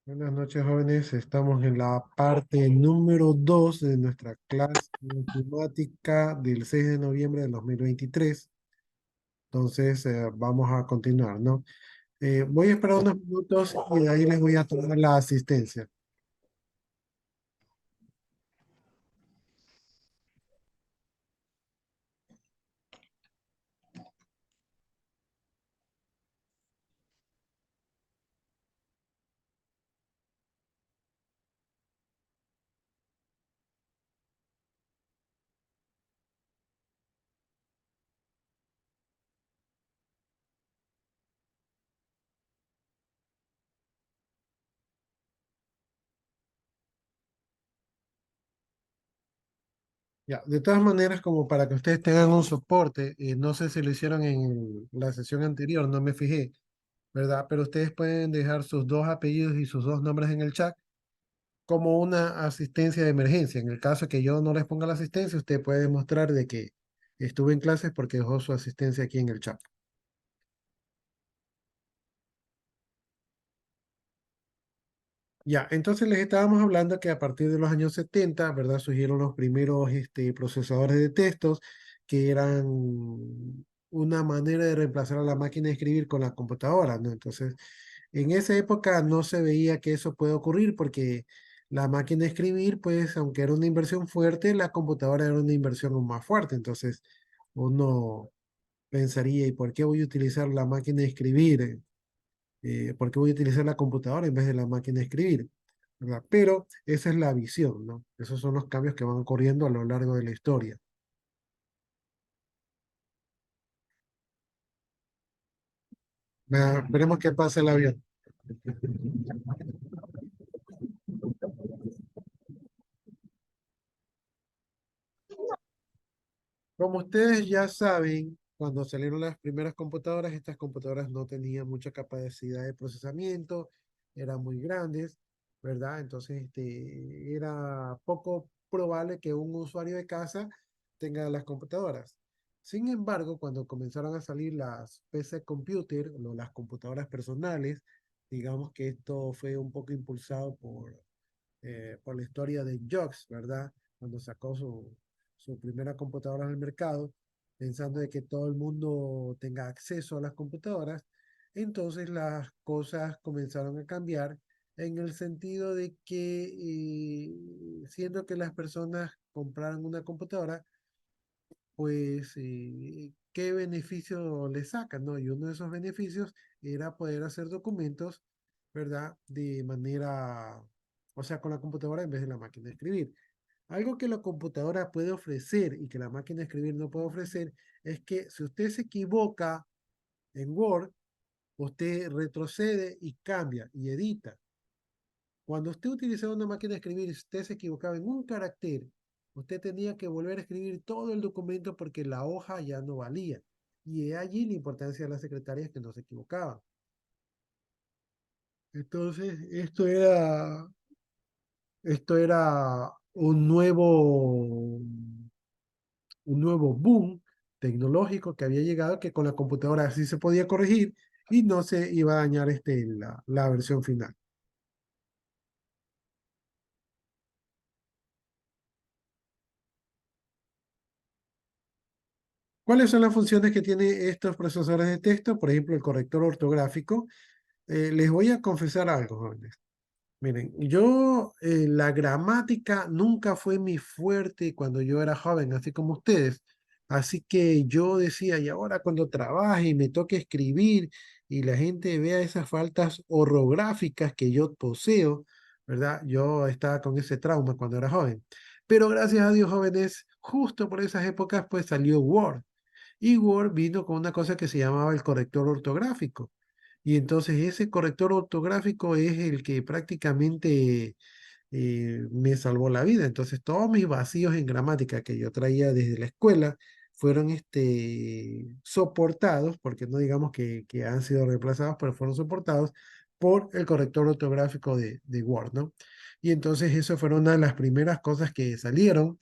Buenas noches, jóvenes. Estamos en la parte número 2 de nuestra clase de matemática del 6 de noviembre del 2023. Entonces, vamos a continuar, ¿no? Voy a esperar unos minutos y de ahí les voy a tomar la asistencia. Ya, de todas maneras, como para que ustedes tengan un soporte, no sé si lo hicieron en la sesión anterior, no me fijé, ¿verdad? Pero ustedes pueden dejar sus dos apellidos y sus dos nombres en el chat como una asistencia de emergencia. En el caso que yo no les ponga la asistencia, usted puede demostrar de que estuve en clases porque dejó su asistencia aquí en el chat. Ya, entonces les estábamos hablando que a partir de los años 70, ¿verdad? Surgieron los primeros procesadores de textos que eran una manera de reemplazar a la máquina de escribir con la computadora, ¿no? Entonces, en esa época no se veía que eso puede ocurrir porque la máquina de escribir, pues, aunque era una inversión fuerte, la computadora era una inversión aún más fuerte. Entonces, uno pensaría, ¿y por qué voy a utilizar la máquina de escribir? ¿Por qué voy a utilizar la computadora en vez de la máquina de escribir? ¿Verdad? Pero esa es la visión, ¿no? Esos son los cambios que van ocurriendo a lo largo de la historia. Veremos qué pasa el avión. Como ustedes ya saben, cuando salieron las primeras computadoras, estas computadoras no tenían mucha capacidad de procesamiento, eran muy grandes, ¿verdad? Entonces, era poco probable que un usuario de casa tenga las computadoras. Sin embargo, cuando comenzaron a salir las PC Computer, o las computadoras personales, digamos que esto fue un poco impulsado por la historia de Jobs, ¿verdad? Cuando sacó su primera computadora al mercado, pensando de que todo el mundo tenga acceso a las computadoras, entonces las cosas comenzaron a cambiar en el sentido de que, siendo que las personas compraran una computadora, pues, ¿qué beneficio le sacan, no? Y uno de esos beneficios era poder hacer documentos, ¿verdad? De manera, o sea, con la computadora en vez de la máquina de escribir. Algo que la computadora puede ofrecer y que la máquina de escribir no puede ofrecer es que si usted se equivoca en Word, usted retrocede y cambia y edita. Cuando usted utilizaba una máquina de escribir y usted se equivocaba en un carácter, usted tenía que volver a escribir todo el documento porque la hoja ya no valía. Y es allí la importancia de las secretarias que no se equivocaban. Entonces, esto era un nuevo boom tecnológico que había llegado que con la computadora sí se podía corregir y no se iba a dañar la versión final. ¿Cuáles son las funciones que tiene estos procesadores de texto? Por ejemplo, el corrector ortográfico. Les voy a confesar algo, jóvenes. Miren, yo la gramática nunca fue mi fuerte cuando yo era joven, así como ustedes. Así que yo decía, y ahora cuando trabaje y me toque escribir y la gente vea esas faltas ortográficas que yo poseo, ¿verdad? Yo estaba con ese trauma cuando era joven. Pero gracias a Dios, jóvenes, justo por esas épocas, pues salió Word. Y Word vino con una cosa que se llamaba el corrector ortográfico. Y entonces ese corrector ortográfico es el que prácticamente me salvó la vida. Entonces todos mis vacíos en gramática que yo traía desde la escuela fueron soportados, porque no digamos que han sido reemplazados, pero fueron soportados por el corrector ortográfico de Word, ¿no? Y entonces eso fueron una de las primeras cosas que salieron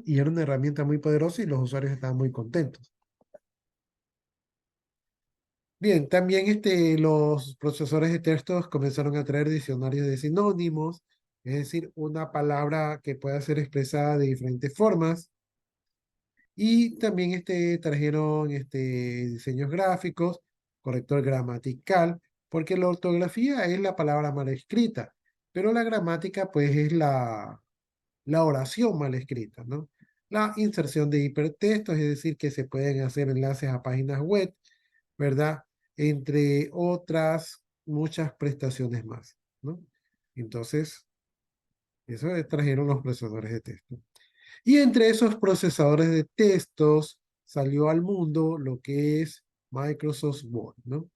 y era una herramienta muy poderosa y los usuarios estaban muy contentos. Bien, también los procesadores de textos comenzaron a traer diccionarios de sinónimos, es decir, una palabra que pueda ser expresada de diferentes formas. Y también trajeron diseños gráficos, corrector gramatical, porque la ortografía es la palabra mal escrita, pero la gramática pues es la oración mal escrita, ¿no? La inserción de hipertextos, es decir, que se pueden hacer enlaces a páginas web, ¿verdad? Entre otras muchas prestaciones más, ¿no? Entonces, eso trajeron los procesadores de texto. Y entre esos procesadores de textos salió al mundo lo que es Microsoft Word, ¿no?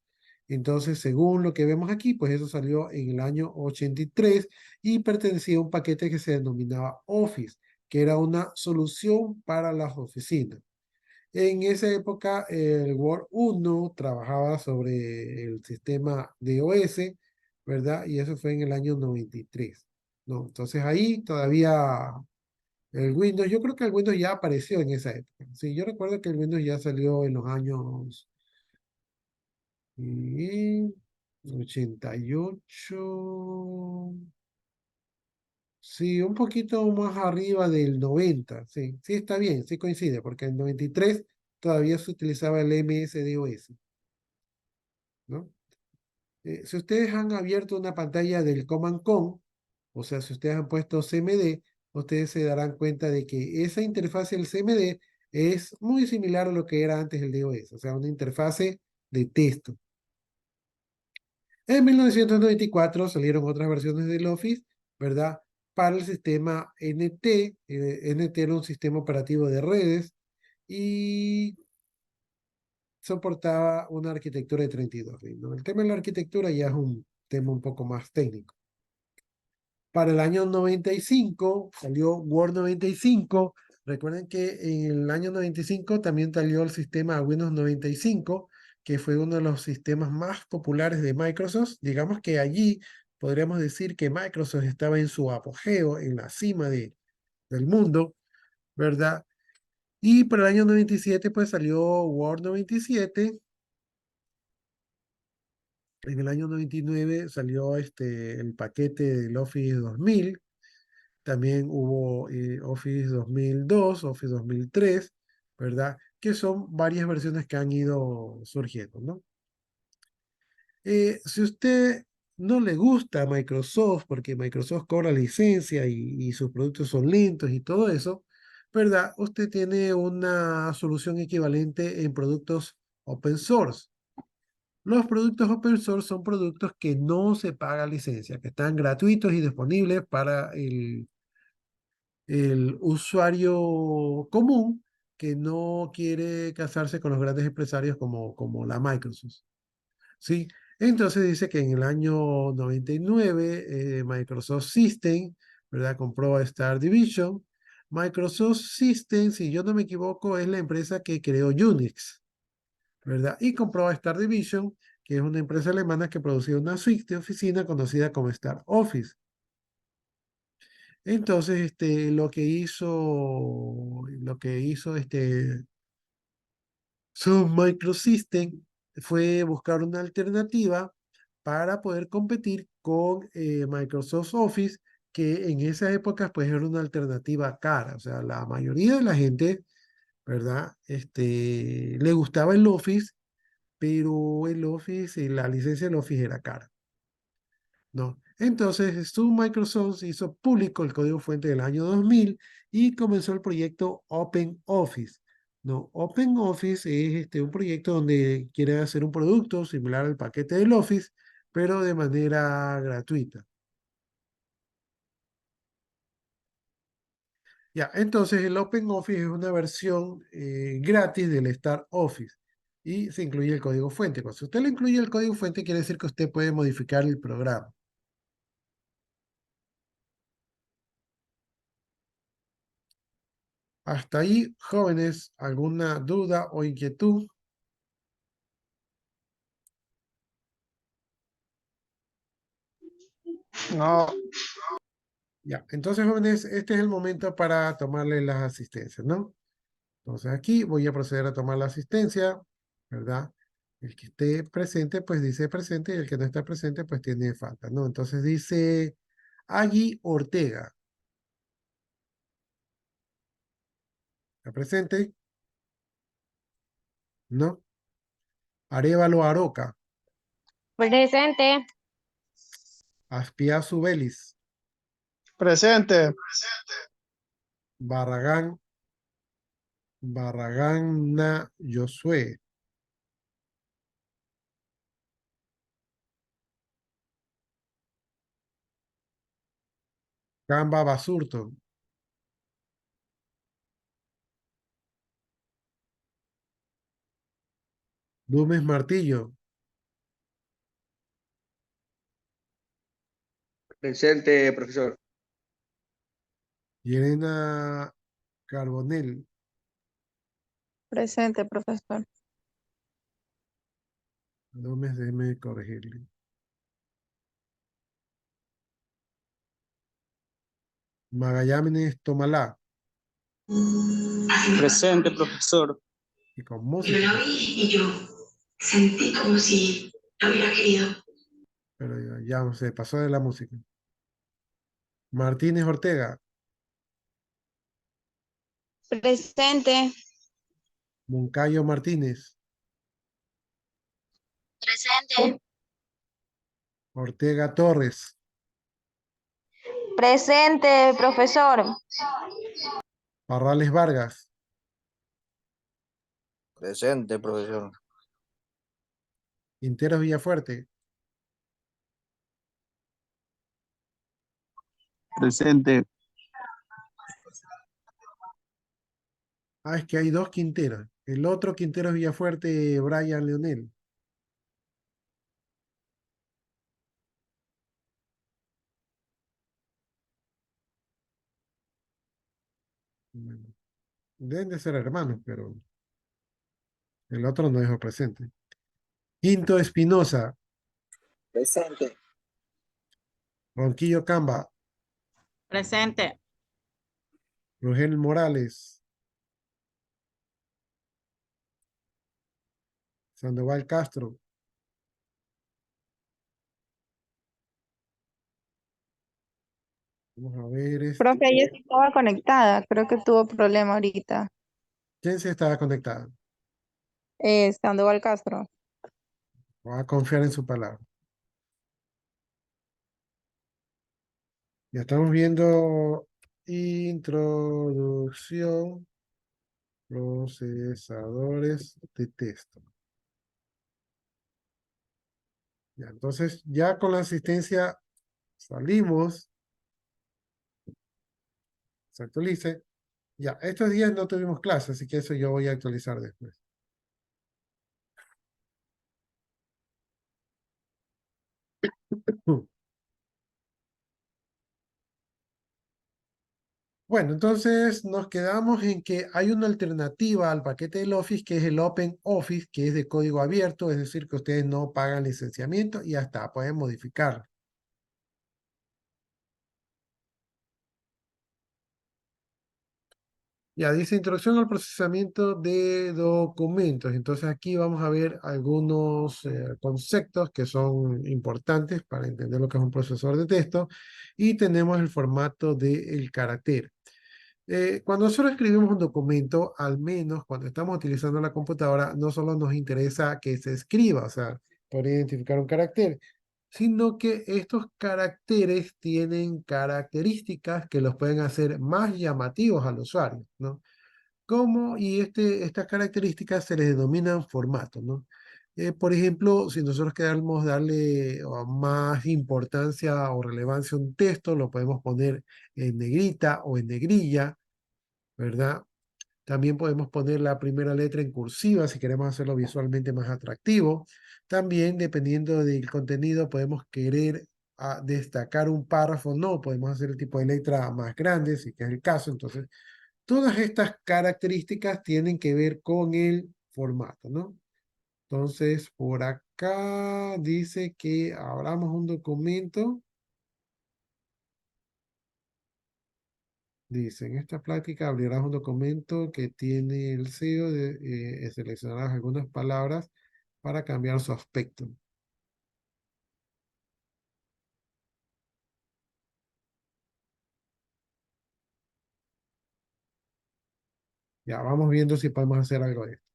Entonces, según lo que vemos aquí, pues eso salió en el año 83 y pertenecía a un paquete que se denominaba Office, que era una solución para las oficinas. En esa época, el Word 1 trabajaba sobre el sistema DOS, ¿verdad? Y eso fue en el año 93, ¿no? Entonces ahí todavía el Windows, yo creo que el Windows ya apareció en esa época. Sí, yo recuerdo que el Windows ya salió en los años 88. Sí, un poquito más arriba del 90. Sí, sí está bien, sí coincide, porque en 93 todavía se utilizaba el MS-DOS, ¿no? Si ustedes han abierto una pantalla del Command Con, o sea, si ustedes han puesto CMD, ustedes se darán cuenta de que esa interfase del CMD es muy similar a lo que era antes el DOS, o sea, una interfase de texto. En 1994 salieron otras versiones del Office, ¿verdad? Para el sistema NT. NT era un sistema operativo de redes y soportaba una arquitectura de 32 bits, ¿no? El tema de la arquitectura ya es un tema un poco más técnico. Para el año 95 salió Word 95. Recuerden que en el año 95 también salió el sistema Windows 95, que fue uno de los sistemas más populares de Microsoft. Digamos que allí podríamos decir que Microsoft estaba en su apogeo, en la cima del mundo, ¿verdad? Y para el año 97 pues salió Word 97. En el año 99 salió el paquete del Office 2000. También hubo Office 2002, Office 2003, ¿verdad? Que son varias versiones que han ido surgiendo, ¿no? Si usted no le gusta Microsoft, porque Microsoft cobra licencia y sus productos son lentos y todo eso, ¿verdad? Usted tiene una solución equivalente en productos open source. Los productos open source son productos que no se paga licencia, que están gratuitos y disponibles para el usuario común que no quiere casarse con los grandes empresarios como la Microsoft. ¿Sí? Entonces dice que en el año 99 Microsoft System, ¿verdad? Compró a Star Division. Microsoft System, si yo no me equivoco, es la empresa que creó Unix, ¿verdad? Y compró a Star Division, que es una empresa alemana que producía una suite de oficina conocida como Star Office. Entonces, lo que hizo Sun Microsystem fue buscar una alternativa para poder competir con Microsoft Office, que en esas épocas pues era una alternativa cara. O sea, la mayoría de la gente, ¿verdad? Le gustaba el Office, pero el Office, la licencia del Office era cara. No. Entonces, su Microsoft hizo público el código fuente del año 2000 y comenzó el proyecto Open Office. No, Open Office es un proyecto donde quiere hacer un producto similar al paquete del Office, pero de manera gratuita. Ya, entonces el Open Office es una versión gratis del Start Office y se incluye el código fuente. Cuando usted le incluye el código fuente, quiere decir que usted puede modificar el programa. Hasta ahí, jóvenes, ¿alguna duda o inquietud? No, Ya, entonces, jóvenes, este es el momento para tomarle las asistencias, ¿no? Entonces aquí voy a proceder a tomar la asistencia, ¿verdad? El que esté presente, pues dice presente, y el que no está presente, pues tiene falta, ¿no? Entonces dice Agui Ortega. ¿Está presente? ¿No? Arévalo Aroca. Presente. Aspiazu Vélez. Presente. Barragán. Barragán Na Josué. Camba Basurto. Dumes Martillo. Presente, profesor. Yerena Carbonell. Presente, profesor. Dumes, déjeme corregirle. Magallanes Tomalá. Presente, profesor. Y con Yo música, la vi y yo sentí como si la hubiera querido. pero ya se pasó de la música. Martínez Ortega. Presente. Moncayo Martínez. Presente. Ortega Torres. Presente, profesor. Parrales Vargas. Presente, profesor. Quinteros Villafuerte. Presente. Ah, es que hay dos Quinteros. El otro Quintero es Villafuerte, Brian Leonel. Bueno, deben de ser hermanos, pero el otro no dejó presente. Quinto Espinosa. Presente. Ronquillo Camba. Presente. Rogel Morales. Sandoval Castro. Vamos a ver Profe, este. ella sí estaba conectada. Creo que tuvo problema ahorita. ¿Quién se estaba conectado? Sandoval Castro. Voy a confiar en su palabra. Ya estamos viendo introducción, procesadores de texto. Ya, entonces, ya con la asistencia salimos, se actualice. Ya, estos días no tuvimos clase, así que eso yo voy a actualizar después. Bueno, entonces nos quedamos en que hay una alternativa al paquete del Office, que es el Open Office, que es de código abierto, es decir, que ustedes no pagan licenciamiento y hasta pueden modificarlo. Ya dice introducción al procesamiento de documentos. Entonces aquí vamos a ver algunos conceptos que son importantes para entender lo que es un procesador de texto. Y tenemos el formato del carácter. Cuando nosotros escribimos un documento, al menos cuando estamos utilizando la computadora, no solo nos interesa que se escriba, o sea, por identificar un carácter, sino que estos caracteres tienen características que los pueden hacer más llamativos al usuario, ¿no? ¿Cómo? Y estas características se les denominan formatos, ¿no? Por ejemplo, si nosotros queremos darle más importancia o relevancia a un texto, lo podemos poner en negrita o en negrilla, ¿verdad? También podemos poner la primera letra en cursiva si queremos hacerlo visualmente más atractivo. También, dependiendo del contenido, podemos querer destacar un párrafo. No, podemos hacer el tipo de letra más grande, si que es el caso. Entonces, todas estas características tienen que ver con el formato, ¿no? Entonces, por acá dice que abramos un documento. Dice, en esta práctica abrirás un documento que tiene el sello de seleccionarás algunas palabras para cambiar su aspecto. Ya, vamos viendo si podemos hacer algo de esto.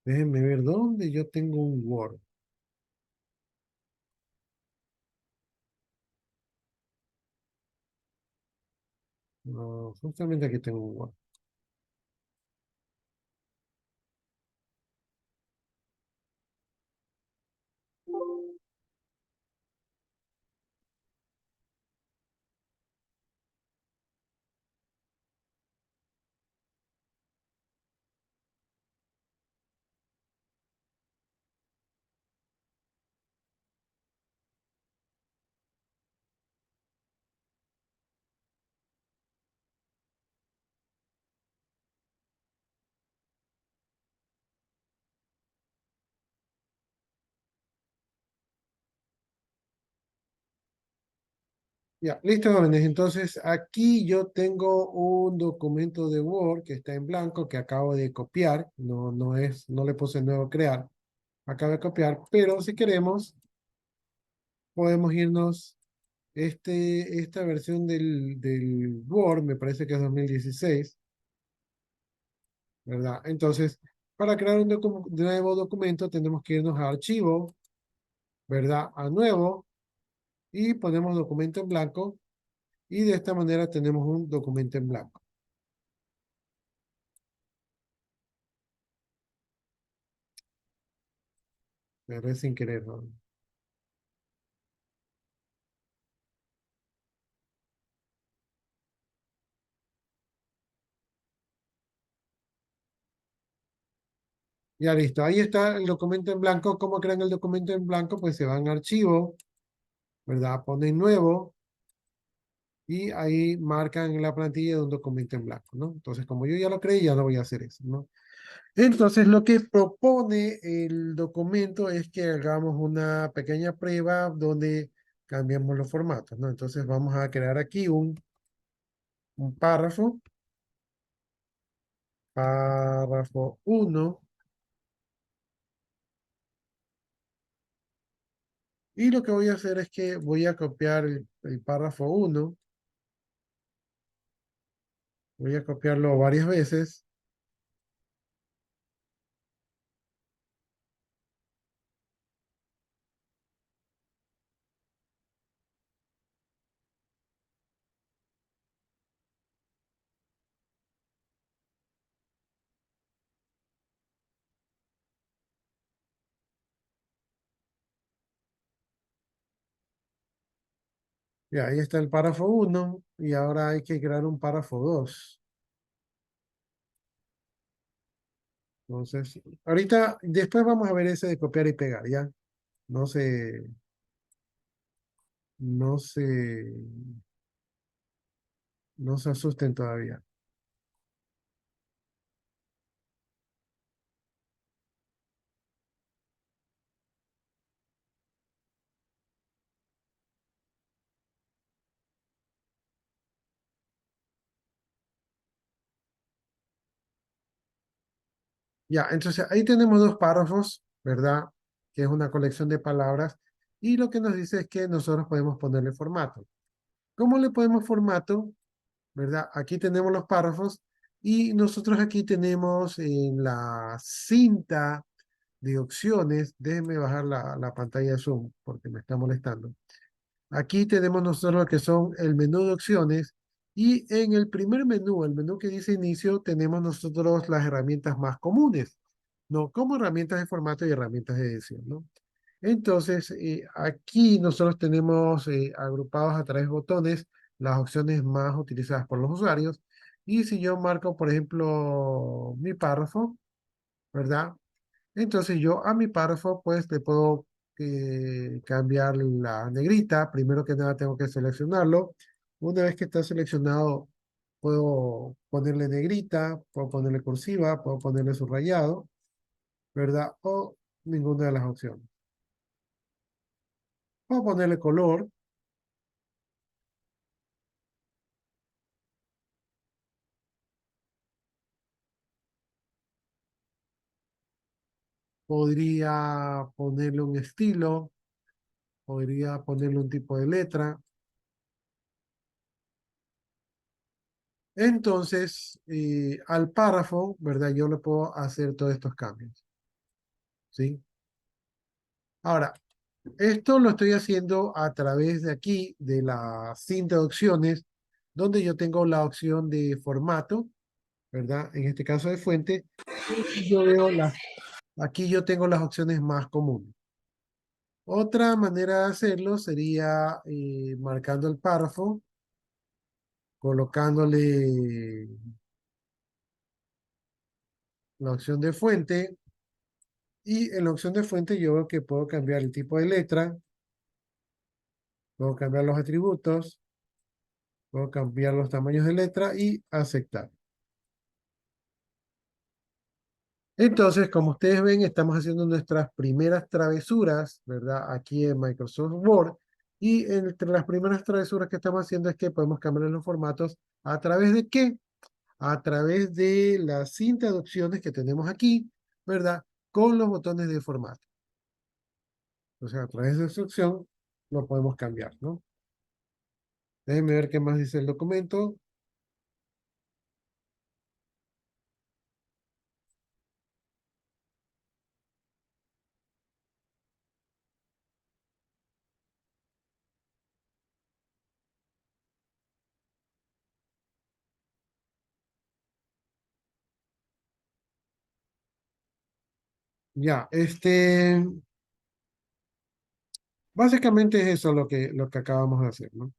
Déjenme ver dónde yo tengo un Word. No, justamente aquí tengo un Word. Ya, listo, jóvenes. Entonces, aquí yo tengo un documento de Word que está en blanco que acabo de copiar. No le puse nuevo crear. Acabo de copiar, pero si queremos, podemos irnos. Esta versión del Word, me parece que es 2016, ¿verdad? Entonces, para crear un nuevo documento, tenemos que irnos a Archivo, ¿verdad? A Nuevo, y ponemos documento en blanco, y de esta manera tenemos un documento en blanco. Pero es sin querer, ¿no? Ya listo, ahí está el documento en blanco. ¿Cómo crean el documento en blanco? Pues se van a Archivo, ¿verdad? Ponen Nuevo, y ahí marcan en la plantilla de un documento en blanco, ¿no? Entonces, como yo ya lo creé, ya no voy a hacer eso, ¿no? Entonces, lo que propone el documento es que hagamos una pequeña prueba donde cambiamos los formatos, ¿no? Entonces, vamos a crear aquí un párrafo, párrafo 1, y lo que voy a hacer es que voy a copiar el párrafo 1, voy a copiarlo varias veces. Y ahí está el párrafo 1, y ahora hay que crear un párrafo 2. Entonces, ahorita, después vamos a ver ese de copiar y pegar, ¿ya? No se, no se, no se asusten todavía. Ya, entonces ahí tenemos dos párrafos, ¿verdad? Que es una colección de palabras. Y lo que nos dice es que nosotros podemos ponerle formato. ¿Cómo le ponemos formato? ¿Verdad? Aquí tenemos los párrafos y nosotros aquí tenemos en la cinta de opciones. Déjenme bajar la pantalla de Zoom porque me está molestando. Aquí tenemos nosotros lo que son el menú de opciones, y en el primer menú, el menú que dice inicio, tenemos nosotros las herramientas más comunes, ¿no? Como herramientas de formato y herramientas de edición, ¿no? Entonces, aquí nosotros tenemos agrupados a través de botones las opciones más utilizadas por los usuarios. Y si yo marco, por ejemplo, mi párrafo, ¿verdad? Entonces yo a mi párrafo pues le puedo cambiar la negrita. Primero que nada tengo que seleccionarlo. Una vez que está seleccionado, puedo ponerle negrita, puedo ponerle cursiva, puedo ponerle subrayado, ¿verdad? O ninguna de las opciones. Puedo ponerle color, podría ponerle un estilo, podría ponerle un tipo de letra. Entonces, al párrafo, ¿verdad? Yo le puedo hacer todos estos cambios, ¿sí? Ahora, esto lo estoy haciendo a través de aquí, de la cinta de opciones, donde yo tengo la opción de formato, ¿verdad? En este caso de fuente, y yo veo aquí yo tengo las opciones más comunes. Otra manera de hacerlo sería marcando el párrafo, colocándole la opción de fuente, y en la opción de fuente yo veo que puedo cambiar el tipo de letra, puedo cambiar los atributos, puedo cambiar los tamaños de letra y aceptar. Entonces, como ustedes ven, estamos haciendo nuestras primeras travesuras, ¿verdad? Aquí en Microsoft Word. Y entre las primeras travesuras que estamos haciendo es que podemos cambiar los formatos. ¿A través de qué? A través de la cinta de opciones que tenemos aquí, ¿verdad? Con los botones de formato. O sea, a través de esa opción lo podemos cambiar, ¿no? Déjenme ver qué más dice el documento. Ya, básicamente es eso lo que acabamos de hacer, ¿no?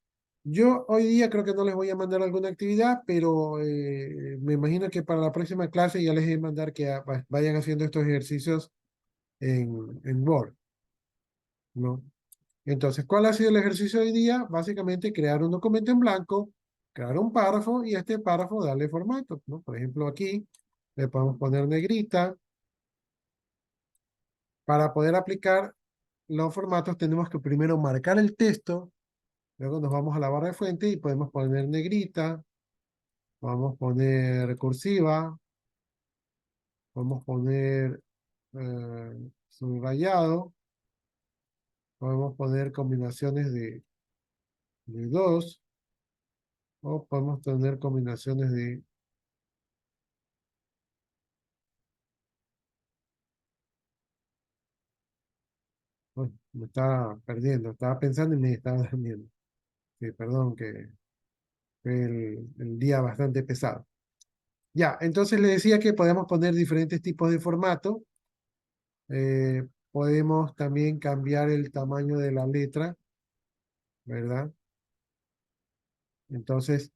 Yo hoy día creo que no les voy a mandar alguna actividad, pero me imagino que para la próxima clase ya les voy a mandar que vayan haciendo estos ejercicios en Word, ¿no? Entonces, ¿cuál ha sido el ejercicio de hoy día? Básicamente crear un documento en blanco, crear un párrafo y a este párrafo darle formato, ¿no? Por ejemplo, aquí le podemos poner negrita. Para poder aplicar los formatos tenemos que primero marcar el texto, luego nos vamos a la barra de fuente y podemos poner negrita, podemos poner cursiva, podemos poner subrayado, podemos poner combinaciones de dos, o podemos tener combinaciones de... Uy, me estaba perdiendo, estaba pensando y me estaba durmiendo. Sí, perdón, que fue el día bastante pesado. Ya, entonces le decía que podemos poner diferentes tipos de formato. Podemos también cambiar el tamaño de la letra, ¿verdad? Entonces,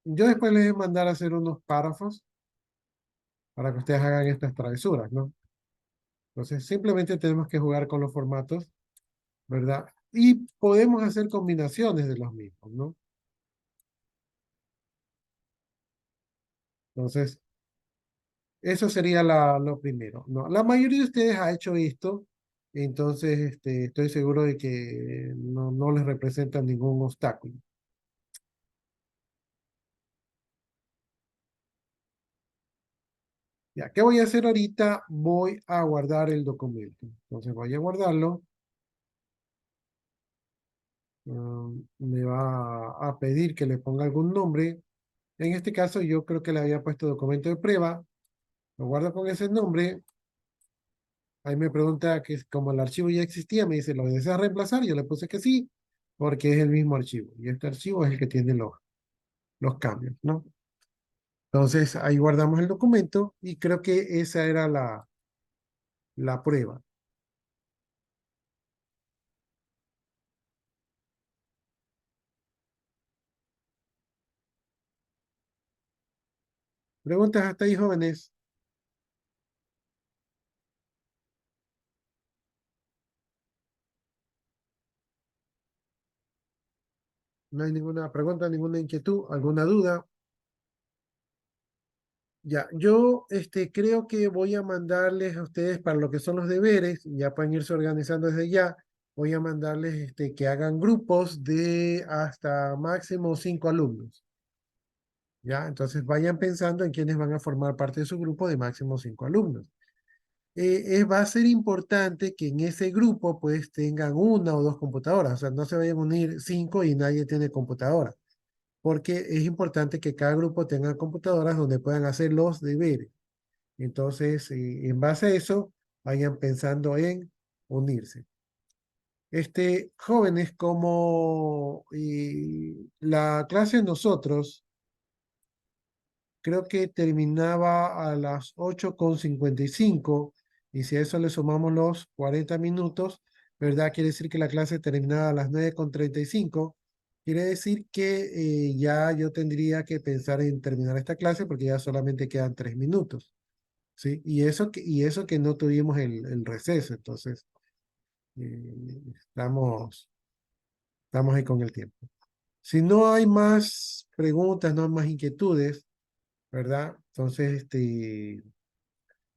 yo después les voy a mandar a hacer unos párrafos para que ustedes hagan estas travesuras, ¿no? Entonces, simplemente tenemos que jugar con los formatos, ¿verdad? Y podemos hacer combinaciones de los mismos, ¿no? Entonces, eso sería lo primero, ¿no? La mayoría de ustedes ha hecho esto, entonces estoy seguro de que no les representa ningún obstáculo. Ya, ¿qué voy a hacer ahorita? Voy a guardar el documento. Entonces voy a guardarlo. Me va a pedir que le ponga algún nombre. En este caso yo creo que le había puesto documento de prueba. Lo guardo con ese nombre. Ahí me pregunta que como el archivo ya existía, me dice, ¿lo deseas reemplazar? Yo le puse que sí, porque es el mismo archivo. Y este archivo es el que tiene los cambios, ¿no? Entonces ahí guardamos el documento y creo que esa era la prueba. Preguntas hasta ahí, jóvenes. No hay ninguna pregunta, ninguna inquietud, alguna duda. Ya, yo creo que voy a mandarles a ustedes para lo que son los deberes, ya pueden irse organizando desde ya. Voy a mandarles que hagan grupos de hasta máximo 5 alumnos. Ya, entonces vayan pensando en quiénes van a formar parte de su grupo de máximo 5 alumnos. va a ser importante que en ese grupo pues tengan una o dos computadoras, o sea, no se vayan a unir 5 y nadie tiene computadora, porque es importante que cada grupo tenga computadoras donde puedan hacer los deberes. Entonces, en base a eso, vayan pensando en unirse. Jóvenes, como la clase de nosotros creo que terminaba a las 8:55 y si a eso le sumamos los 40 minutos, ¿verdad? Quiere decir que la clase terminaba a las 9:35. Quiere decir que ya yo tendría que pensar en terminar esta clase porque ya solamente quedan 3 minutos, ¿sí? Y eso que no tuvimos el receso, entonces estamos ahí con el tiempo. Si no hay más preguntas, no hay más inquietudes, ¿verdad? Entonces,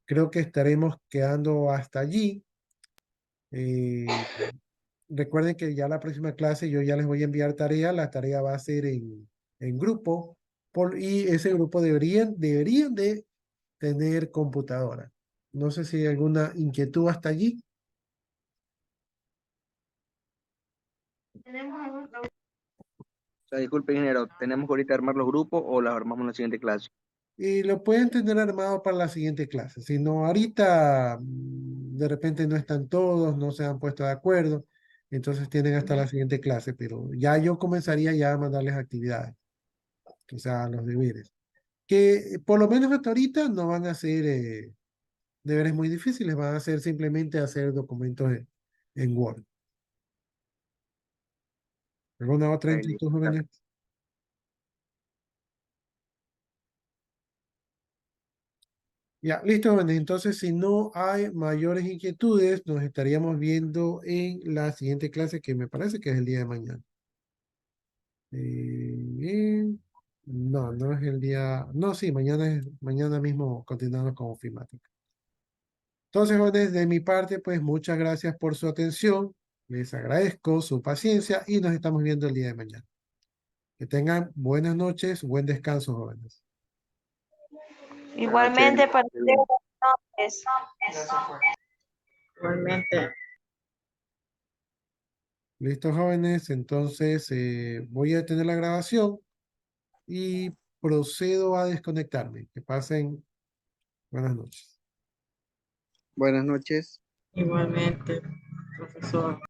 creo que estaremos quedando hasta allí. Eh, recuerden que ya la próxima clase yo ya les voy a enviar tarea. La tarea va a ser en grupo y ese grupo deberían de tener computadora. No sé si hay alguna inquietud hasta allí. O sea, disculpe, ingeniero, ¿tenemos que ahorita armar los grupos o los armamos en la siguiente clase? Y lo pueden tener armado para la siguiente clase. Si no, ahorita de repente no están todos, no se han puesto de acuerdo, entonces tienen hasta la siguiente clase, pero ya yo comenzaría ya a mandarles actividades, o sea, los deberes, que por lo menos hasta ahorita no van a ser deberes muy difíciles, van a ser simplemente hacer documentos en Word. ¿Alguna otra Ahí, inquietud, jóvenes? Ya, listo, jóvenes. Entonces, si no hay mayores inquietudes, nos estaríamos viendo en la siguiente clase, que me parece que es el día de mañana. No, no es el día. No, sí, mañana mismo continuamos con ofimática. Entonces, jóvenes, de mi parte, pues muchas gracias por su atención. Les agradezco su paciencia y nos estamos viendo el día de mañana. Que tengan buenas noches, buen descanso, jóvenes. Igualmente para Buenas noches. ustedes. Igualmente. Listo, jóvenes. Entonces, voy a detener la grabación y procedo a desconectarme. Que pasen buenas noches. Buenas noches. Igualmente, profesor.